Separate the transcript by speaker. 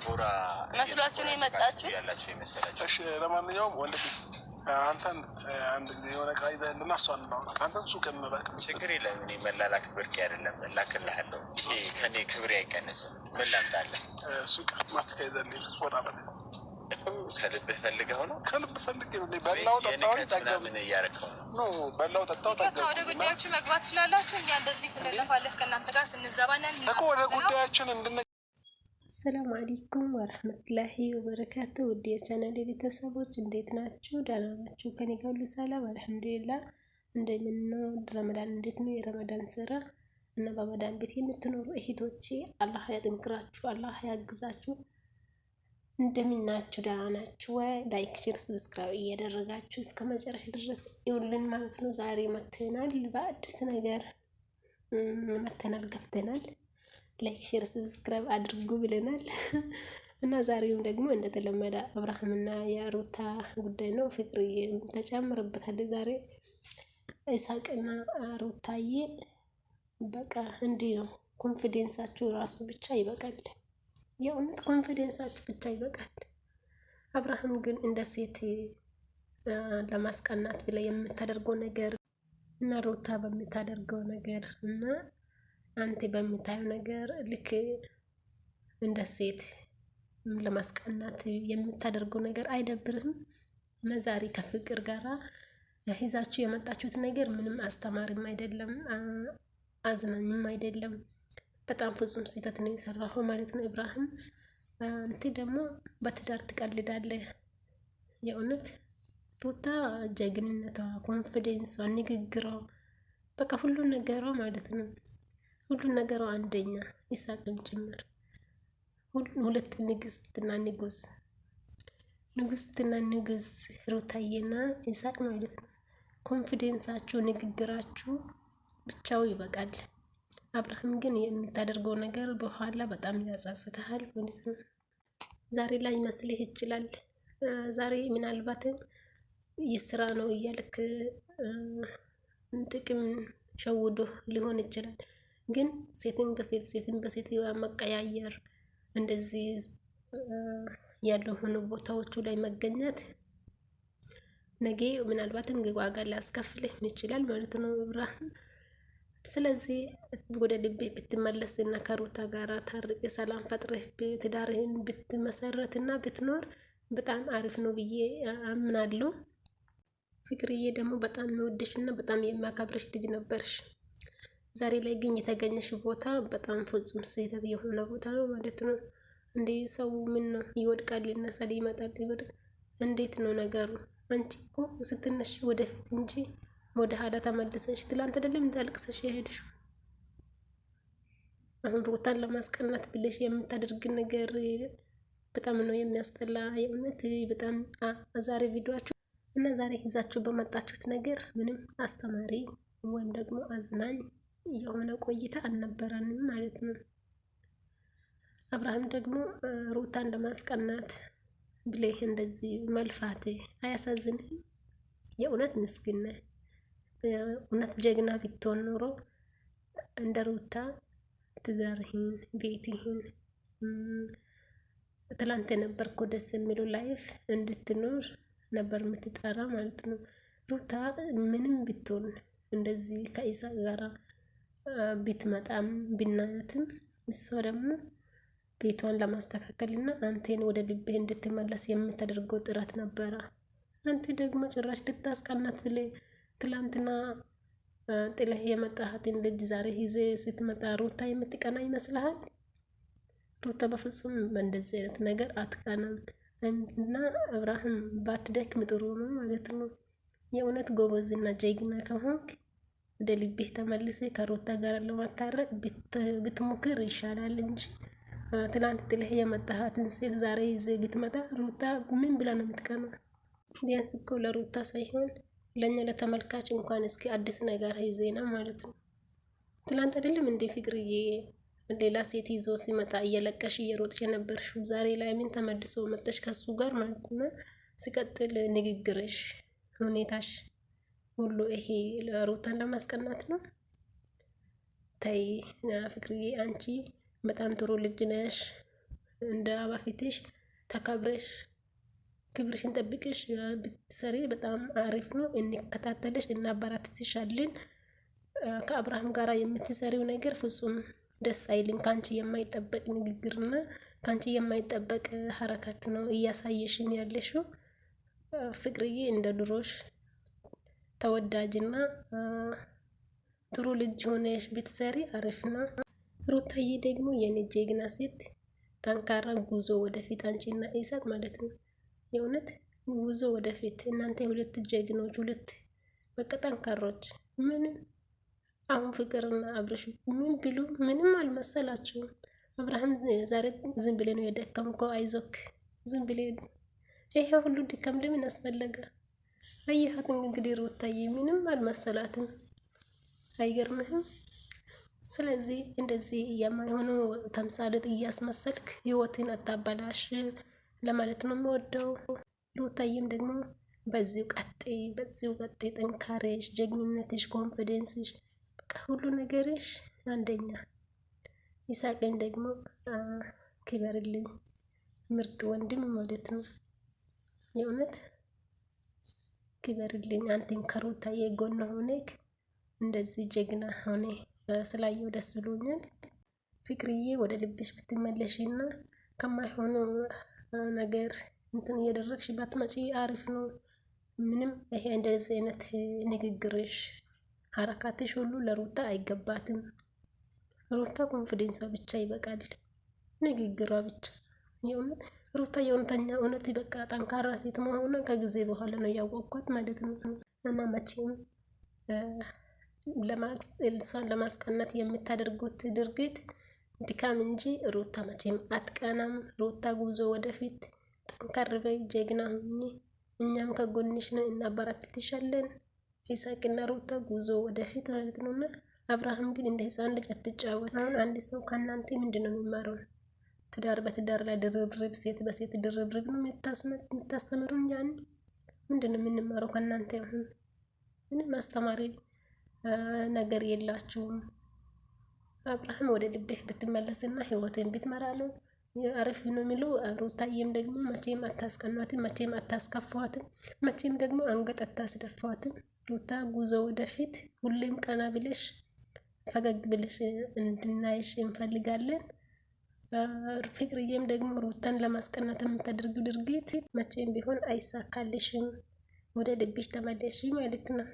Speaker 1: ጎራ መስሏችሁ ነው የመጣችሁ ያላችሁ ይመስላችሁ? እሺ ለማንኛውም ወንድም አንተን አንድ የሆነ ቃይዳ እንደና እሷን ነው አንተን ሱቅ እንላክ። ችግር የለም እኔ መላላክ ብርቅ አይደለም እላክልሃለሁ። ይሄ ከኔ ክብሬ አይቀንስም። ምን ላምጣልህ? ሱቅ ማትካይዘልኝ ወጣ በል ከልብህ ፈልገው ነው? ከልብ ፈልገው ነው። በላው ጠጣው ታገብ ምን እያረከው ነው? በላው ጠጣው ታገብ። ወደ ጉዳያችሁ መግባት ስላላችሁ እኛ እንደዚህ ስንለፋለፍ ከእናንተ ጋር ስንዘባናል እኮ ወደ ጉዳያችን እንድን
Speaker 2: ሰላም አለይኩም ወራህመቱላሂ ወበረካቱ። ውድ የቻናሌ ቤተሰቦች እንዴት ናችሁ? ደህና ናችሁ? ከኔ ጋር ሁሉ ሰላም አልሐምዱሊላህ። እንደምን ነው ረመዳን? እንዴት ነው የረመዳን ስራ? እና በረመዳን ቤት የምትኖሩ እህቶቼ አላህ ያጥንክራችሁ፣ አላህ ያግዛችሁ። እንደምን ናችሁ? ደህና ናችሁ ወይ? ላይክ፣ ሼር፣ ሰብስክራይብ እያደረጋችሁ እስከ መጨረሻ ድረስ ይውልን ማለት ነው። ዛሬ መተናል፣ በአዲስ ነገር መተናል፣ ገብተናል። ላይክ ሼር ሰብስክራይብ አድርጉ ብለናል እና ዛሬውም ደግሞ እንደተለመደ አብርሃምና የሩታ ጉዳይ ነው። ፍቅርዬ ተጨምርበታል። ዛሬ ኢሳቅና ሩታዬ በቃ እንዲህ ነው። ኮንፊደንሳችሁ ራሱ ብቻ ይበቃል። የእውነት ኮንፊደንሳችሁ ብቻ ይበቃል። አብርሃም ግን እንደ ሴት ለማስቀናት ብላ የምታደርገው ነገር እና ሩታ በምታደርገው ነገር እና አንተ በምታየው ነገር ልክ እንደ ሴት ለማስቀናት የምታደርገው ነገር አይደብርህም? እና ዛሬ ከፍቅር ጋራ ይዛችሁ የመጣችሁት ነገር ምንም አስተማሪም አይደለም፣ አዝናኝም አይደለም። በጣም ፍጹም ስህተት ነው የሰራኸው ማለት ነው ኢብራሂም። አንተ ደግሞ በትዳር ትቀልዳለህ። የእውነት ሩታ ጀግንነቷ፣ ኮንፊደንሷ፣ ንግግሯ በቃ ሁሉ ነገሯ ማለት ነው ሁሉ ነገሯ አንደኛ ይሳቅም ጭምር ሁለት ንግስትና ንጉስ ንጉስትና ንጉስ ሩታዬና ይሳቅ ማለት ነው። ኮንፊደንሳችሁ ንግግራችሁ ብቻው ይበቃል። አብርሃም ግን የምታደርገው ነገር በኋላ በጣም ያጻጽታል ማለት ነው። ዛሬ ላይ መስልህ ይችላል። ዛሬ ምናልባት ይስራ ነው እያልክ ጥቅም ሸውዶ ሊሆን ይችላል። ግን ሴትን በሴት መቀያየር እንደዚህ ያልሆኑ ቦታዎቹ ላይ መገኘት ነገ ምናልባትም ዋጋ ሊያስከፍልህ ይችላል ማለት ነው ኢብራሂም። ስለዚህ ወደ ልቤ ብትመለስ እና ከሩታ ጋራ ታርቅ ሰላም ፈጥረህ ትዳርህን ብትመሰረት እና ብትኖር በጣም አሪፍ ነው ብዬ አምናለሁ። ፍቅርዬ ደግሞ በጣም የሚወድሽ እና በጣም የሚያከብርሽ ልጅ ነበርሽ። ዛሬ ላይ ግን የተገኘሽ ቦታ በጣም ፍጹም ስህተት የሆነ ቦታ ነው ማለት ነው። እንዴ ሰው ምን ነው ይወድቃል፣ ይነሳል፣ ይመጣል፣ ይወድቅ። እንዴት ነው ነገሩ? አንቺ እኮ ስትነሽ ወደፊት እንጂ ወደ ኋላ ተመልሰሽ ትላንት አይደለም እንዳልቅሰሽ የሄድሽው። አሁን ሩታን ለማስቀናት ብለሽ የምታደርግ ነገር በጣም ነው የሚያስጠላ። የእውነት በጣም ዛሬ ቪዲዮአችሁ እና ዛሬ ይዛችሁ በመጣችሁት ነገር ምንም አስተማሪ ወይም ደግሞ አዝናኝ የሆነ ቆይታ አልነበረንም ማለት ነው። አብርሃም ደግሞ ሩታን ለማስቀናት ብለህ እንደዚህ መልፋት አያሳዝንህም? የእውነት ምስኪን ነህ። እውነት ጀግና ብትሆን ኖሮ እንደ ሩታ ትዳርህን ቤትህን ትላንት የነበርኩ ደስ የሚለው ላይፍ እንድትኖር ነበር የምትጠራ ማለት ነው። ሩታ ምንም ብትሆን እንደዚህ ከኢሳቅ ጋራ ብትመጣም ብናያትም እሷ ደግሞ ቤቷን ለማስተካከል እና አንተን ወደ ልብህ እንድትመለስ የምታደርገው ጥረት ነበረ። አንተ ደግሞ ጭራሽ ልታስቀናት ብለህ ትላንትና ጥለህ የመጣሃትን ልጅ ዛሬ ይዘህ ስትመጣ ሩታ የምትቀና ይመስልሃል? ሩታ በፍጹም እንደዚህ አይነት ነገር አትቀናም። እና አብርሃም ባትደክም ጥሩ ነው ማለት ነው። የእውነት ጎበዝና ጀግና ከሆንክ ወደ ልብህ ተመልሰህ ከሩታ ጋር ለማታረቅ ብትሞክር ይሻላል እንጂ ትላንት ጥለህ የመጣሃትን ሴት ዛሬ ይዘህ ብትመጣ ሩታ ምን ብላ ነው የምትቀና? ቢያንስ እኮ ለሩታ ሳይሆን ለኛ ለተመልካች እንኳን እስኪ አዲስ ነገር ይዘና ማለት ነው። ትላንት አይደለም እንደ ፍቅርዬ ሌላ ሴት ይዞ ሲመጣ እየለቀሽ እየሮጥሽ የነበርሽው ዛሬ ላይ ምን ተመልሶ መጣሽ ከሱ ጋር ማለት ነው። ሲቀጥል ንግግርሽ፣ ሁኔታሽ ሁሉ ይሄ ሩታን ለማስቀናት ነው። ተይ ፍቅርዬ አንቺ በጣም ጥሩ ልጅ ነሽ። እንደ በፊትሽ ተከብረሽ ክብርሽን ጠብቅሽ ብትሰሪ በጣም አሪፍ ነው። እንከታተልሽ እናበረታትሻለን። ከአብርሃም ጋራ የምትሰሪው ነገር ፍጹም ደስ አይልም። ካንቺ የማይጠበቅ ንግግርና ካንቺ የማይጠበቅ ሀረካት ነው እያሳየሽን ያለሽው። ፍቅርዬ እንደ ድሮሽ ተወዳጅና ጥሩ ልጅ ሆነሽ ብትሰሪ አሪፍ ነው። ሩታዬ ደግሞ የኔ ጀግና ሴት ጠንካራ ጉዞ ወደፊት አንቺና ኢሳት ማለት ነው። የእውነት ጉዞ ወደፊት እናንተ ሁለት ጀግኖች፣ ሁለት በቃ ጠንካሮች። ምንም አሁን ፍቅርና አብርሽ ምን ቢሉ ምንም አልመሰላችሁም። አብርሃም ዛሬ ዝም ብለ ነው የደከምከው፣ አይዞክ ዝም ብለ ይሄ ሁሉ ድካም ለምን አስፈለገ? አየሃት እንግዲህ ሩታዬ ምንም አልመሰላትም። አይገርምህም? ስለዚህ እንደዚህ የማይሆኑ ተምሳሌት እያስመሰልክ ህይወትን አታበላሽ ለማለት ነው የምወደው። ሩታዬም ደግሞ በዚሁ ቀጤ፣ ጥንካሬሽ፣ ጀግንነትሽ፣ ኮንፊደንስሽ በቃ ሁሉ ነገርሽ አንደኛ። ይሳቅን ደግሞ ክበርልኝ፣ ምርጥ ወንድም ማለት ነው። የእውነት ክበርልኝ። አንተም ከሩታዬ ጎን ሆነክ እንደዚህ ጀግና ሆነ ስላየው ደስ ብሎኛል። ፍቅርዬ ወደ ልብሽ ብትመለሽና ከማይሆኑ ነገር እንትን እየደረግሽ ባትመጪ አሪፍ ነው። ምንም ይሄ እንደዚህ አይነት ንግግርሽ ሀረካትሽ ሁሉ ለሩታ አይገባትም። ሩታ ኮንፊደንሷ ብቻ ይበቃል፣ ንግግሯ ብቻ። የእውነት ሩታ የእውነተኛ እውነት በቃ ጠንካራ ሴት መሆኗ ከጊዜ በኋላ ነው ያወቅኳት ማለት ነው። እና መቼም እሷን ለማስቀናት የምታደርጉት ድርጊት ድካም እንጂ ሩታ መቼም አትቀናም። ሩታ ጉዞ ወደፊት፣ ጠንከር በይ፣ ጀግና ሁኚ። እኛም ከጎንሽ ነን፣ እናበረታትሻለን። ይሳቅና ሩታ ጉዞ ወደፊት ማለት ነውና አብርሃም ግን እንደ ህፃን ልጅ አትጫወት። አሁን አንድ ሰው ከእናንተ ምንድን ነው የሚማረው? ትዳር በትዳር ላይ ድርብርብ፣ ሴት በሴት ድርብርብ ነው የምታስተምሩን? ያን ምንድን ነው የምንማረው ከእናንተ? አሁን ምንም አስተማሪ ነገር የላችሁም። አብርሃም ወደ ልብህ ብትመለስና ህይወትን ብትመራ ነው አሪፍ ነው የሚሉ። ሩታዬም ደግሞ መቼም አታስቀኗትም፣ መቼም አታስከፏትም፣ መቼም ደግሞ አንገት አታስደፏትም። ሩታ ጉዞ ወደፊት፣ ሁሌም ቀና ብለሽ ፈገግ ብለሽ እንድናይሽ እንፈልጋለን። ፍቅርዬም ደግሞ ሩታን ለማስቀናት የምታደርጊው ድርጊት መቼም ቢሆን አይሳካልሽም። ወደ ልብሽ ተመለሽ ማለት ነው።